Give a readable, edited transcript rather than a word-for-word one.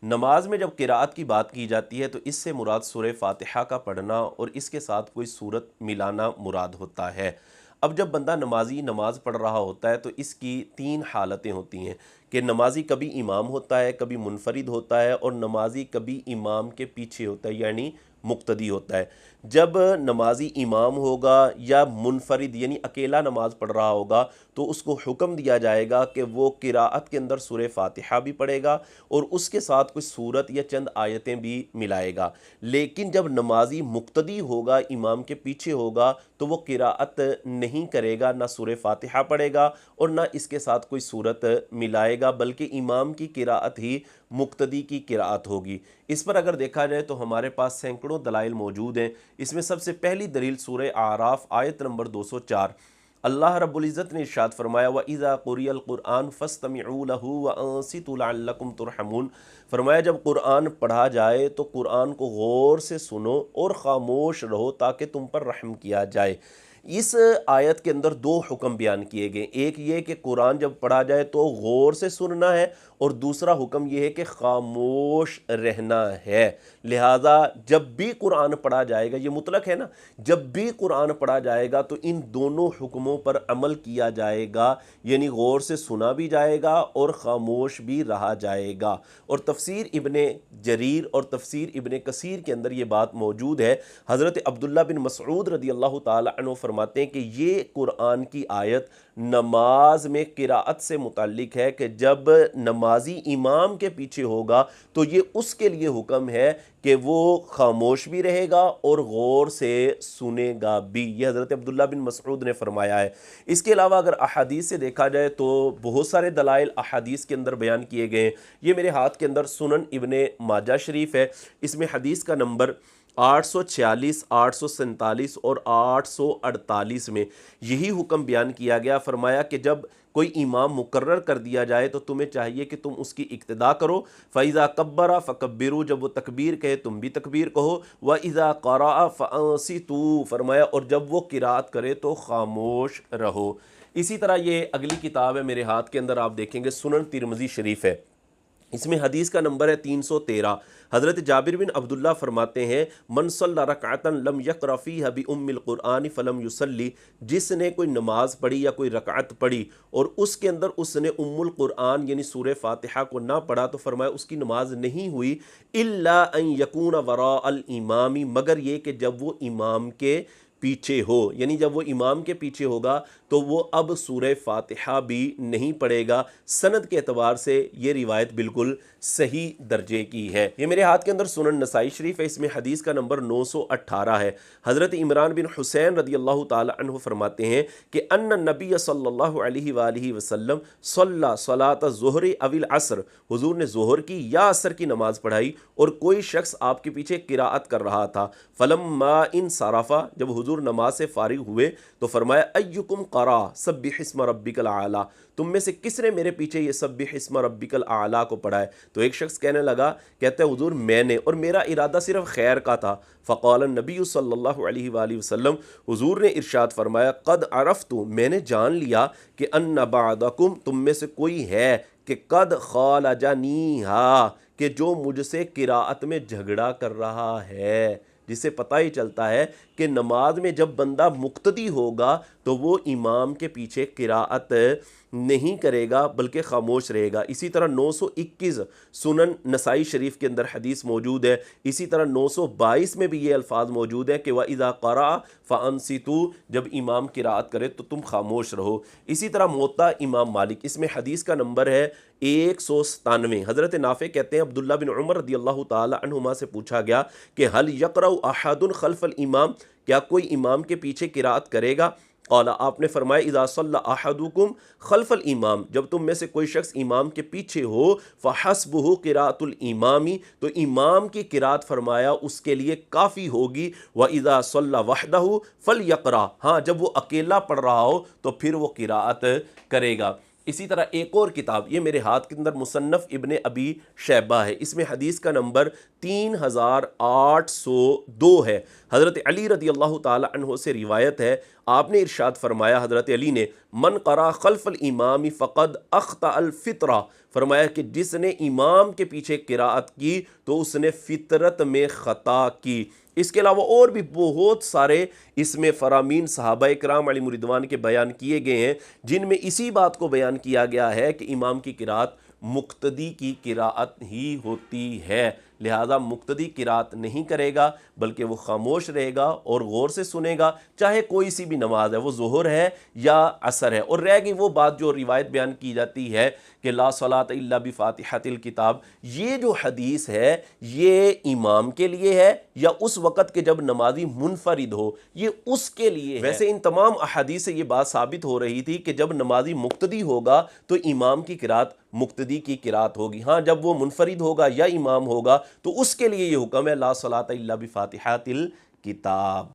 نماز میں جب قراءت کی بات کی جاتی ہے تو اس سے مراد سورہ فاتحہ کا پڑھنا اور اس کے ساتھ کوئی سورت ملانا مراد ہوتا ہے۔ اب جب بندہ نمازی نماز پڑھ رہا ہوتا ہے تو اس کی تین حالتیں ہوتی ہیں کہ نمازی کبھی امام ہوتا ہے، کبھی منفرد ہوتا ہے، اور نمازی کبھی امام کے پیچھے ہوتا ہے یعنی مقتدی ہوتا ہے۔ جب نمازی امام ہوگا یا منفرد یعنی اکیلا نماز پڑھ رہا ہوگا تو اس کو حکم دیا جائے گا کہ وہ قراءت کے اندر سورہ فاتحہ بھی پڑھے گا اور اس کے ساتھ کوئی سورت یا چند آیتیں بھی ملائے گا۔ لیکن جب نمازی مقتدی ہوگا، امام کے پیچھے ہوگا، تو وہ قراءت نہیں کرے گا، نہ سورہ فاتحہ پڑھے گا اور نہ اس کے ساتھ کوئی سورت ملائے گا، بلکہ امام کی قراءت ہی مقتدی کی قراءت ہوگی۔ اس پر اگر دیکھا جائے تو ہمارے پاس سینکڑوں دلائل موجود ہیں۔ اس میں سب سے پہلی دلیل سورہ اعراف آیت نمبر 204، اللہ رب العزت نے ارشاد فرمایا وَإِذَا قُرِئَ الْقُرْآنُ فَاسْتَمِعُوا لَهُ وَأَنصِتُوا لَعَلَّكُمْ تُرْحَمُونَ، فرمایا جب قرآن پڑھا جائے تو قرآن کو غور سے سنو اور خاموش رہو تاکہ تم پر رحم کیا جائے۔ اس آیت کے اندر دو حکم بیان کیے گئے، ایک یہ کہ قرآن جب پڑھا جائے تو غور سے سننا ہے، اور دوسرا حکم یہ ہے کہ خاموش رہنا ہے۔ لہٰذا جب بھی قرآن پڑھا جائے گا، یہ مطلق ہے نا، جب بھی قرآن پڑھا جائے گا تو ان دونوں حکموں پر عمل کیا جائے گا، یعنی غور سے سنا بھی جائے گا اور خاموش بھی رہا جائے گا۔ اور تفسیر ابن جریر اور تفسیر ابن کثیر کے اندر یہ بات موجود ہے۔ حضرت عبداللہ بن مسعود رضی اللہ تعالی عنہ فرماتے ہیں کہ یہ قرآن کی آیت نماز میں قراءت سے متعلق ہے کہ جب نمازی امام کے پیچھے ہوگا تو یہ اس کے لیے حکم ہے کہ وہ خاموش بھی رہے گا اور غور سے سنے گا بھی۔ یہ حضرت عبداللہ بن مسعود نے فرمایا ہے۔ اس کے علاوہ اگر احادیث سے دیکھا جائے تو بہت سارے دلائل احادیث کے اندر بیان کیے گئے ہیں۔ یہ میرے ہاتھ کے اندر سنن ابن ماجہ شریف ہے، اس میں حدیث کا نمبر 846، 847 اور 848 میں یہی حکم بیان کیا گیا۔ فرمایا کہ جب کوئی امام مقرر کر دیا جائے تو تمہیں چاہیے کہ تم اس کی اقتداء کرو۔ فَإِذَا كَبَّرَ فَكَبِّرُوا، جب وہ تکبیر کہے تم بھی تکبیر کہو۔ وَإِذَا قَرَأَ فَأَنصِتُوا، فرمایا اور جب وہ قرات کرے تو خاموش رہو۔ اسی طرح یہ اگلی کتاب ہے میرے ہاتھ کے اندر، آپ دیکھیں گے سنن ترمذی شریف ہے، اس میں حدیث کا نمبر ہے 313۔ حضرت جابر بن عبداللہ فرماتے ہیں من صلی رکعتا لم یقرأ فیہا بأم القرآن فلم یصلی، جس نے کوئی نماز پڑھی یا کوئی رکعت پڑھی اور اس کے اندر اس نے ام القرآن یعنی سورہ فاتحہ کو نہ پڑھا تو فرمایا اس کی نماز نہیں ہوئی، الا ان یکون وراء الامام، مگر یہ کہ جب وہ امام کے پیچھے ہو، یعنی جب وہ امام کے پیچھے ہوگا تو وہ اب سورہ فاتحہ بھی نہیں پڑھے گا۔ سند کے اعتبار سے یہ روایت بالکل صحیح درجے کی ہے۔ یہ میرے ہاتھ کے اندر سنن نسائی شریف ہے، اس میں حدیث کا نمبر 918 ہے۔ حضرت عمران بن حسین رضی اللہ تعالی عنہ فرماتے ہیں کہ ان النبی صلی اللہ علیہ وآلہ وسلم صلی صلاۃ الظہر او العصر، حضور نے ظہر کی یا عصر کی نماز پڑھائی اور کوئی شخص آپ کے پیچھے قراءت کر رہا تھا۔ فلما انصرف، جب حضور نماز سے فارغ ہوئے تو فرمایا ایکم قرأ سبح اسم ربک الاعلی، تم میں سے کس نے میرے پیچھے یہ سبح اسم ربک الاعلی کو پڑھا ہے؟ تو ایک شخص کہنے لگا، کہتا ہے حضور میں نے، اور میرا ارادہ صرف خیر کا تھا۔ فقال النبی صلی اللہ علیہ وآلہ وسلم، حضور نے ارشاد فرمایا قد عرفت، میں نے جان لیا کہ ان بعدکم، تم میں سے کوئی ہے کہ قد خالجنیہا، کہ جو مجھ سے قراءت میں جھگڑا کر رہا ہے، جس سے پتہ ہی چلتا ہے کہ نماز میں جب بندہ مقتدی ہوگا تو وہ امام کے پیچھے قراءت نہیں کرے گا بلکہ خاموش رہے گا۔ اسی طرح 921 سنن نسائی شریف کے اندر حدیث موجود ہے، اسی طرح 922 میں بھی یہ الفاظ موجود ہے کہ وَإِذَا قَرَأَ فَأَنصِتُوا، جب امام قراءت کرے تو تم خاموش رہو۔ اسی طرح موطا امام مالک، اس میں حدیث کا نمبر ہے 197۔ حضرت نافع کہتے ہیں عبداللہ بن عمر رضی اللہ تعالی عنہما سے پوچھا گیا کہ هل يقرأ احد خلف الامام، کیا کوئی امام کے پیچھے قراءت کرے گا؟ قال، آپ نے فرمایا اذا صلی احدکم خلف الامام، جب تم میں سے کوئی شخص امام کے پیچھے ہو فحسبہ قراءۃ الامام، تو امام کی قراءت فرمایا اس کے لیے کافی ہوگی۔ واذا صلی وحدہ فلیقرأ، ہاں جب وہ اکیلا پڑھ رہا ہو تو پھر وہ قراءت کرے گا۔ اسی طرح ایک اور کتاب، یہ میرے ہاتھ کے اندر مصنف ابن ابی شیبہ ہے، اس میں حدیث کا نمبر 3802 ہے۔ حضرت علی رضی اللہ تعالی عنہ سے روایت ہے، آپ نے ارشاد فرمایا حضرت علی نے من قرأ خلف الامام فقد اخطأ الفطرہ، فرمایا کہ جس نے امام کے پیچھے قراءت کی تو اس نے فطرت میں خطا کی۔ اس کے علاوہ اور بھی بہت سارے اس میں فرامین صحابہ اکرام علیہم رضوان کے بیان کیے گئے ہیں جن میں اسی بات کو بیان کیا گیا ہے کہ امام کی قراءت مقتدی کی قراءت ہی ہوتی ہے، لہذا مقتدی قراءت نہیں کرے گا بلکہ وہ خاموش رہے گا اور غور سے سنے گا، چاہے کوئی سی بھی نماز ہے، وہ ظہر ہے یا عصر ہے۔ اور رہ گئی وہ بات جو روایت بیان کی جاتی ہے کہ لا صلاۃ الا بفاتحۃ الکتاب، یہ جو حدیث ہے یہ امام کے لیے ہے یا اس وقت کہ جب نمازی منفرد ہو، یہ اس کے لیے ہے۔ ویسے ان تمام احادیث سے یہ بات ثابت ہو رہی تھی کہ جب نمازی مقتدی ہوگا تو امام کی قراءت مقتدی کی قراءت ہوگی، ہاں جب وہ منفرد ہوگا یا امام ہوگا تو اس کے لیے یہ حکم ہے لا صلاۃ الا بفاتحۃ الکتاب۔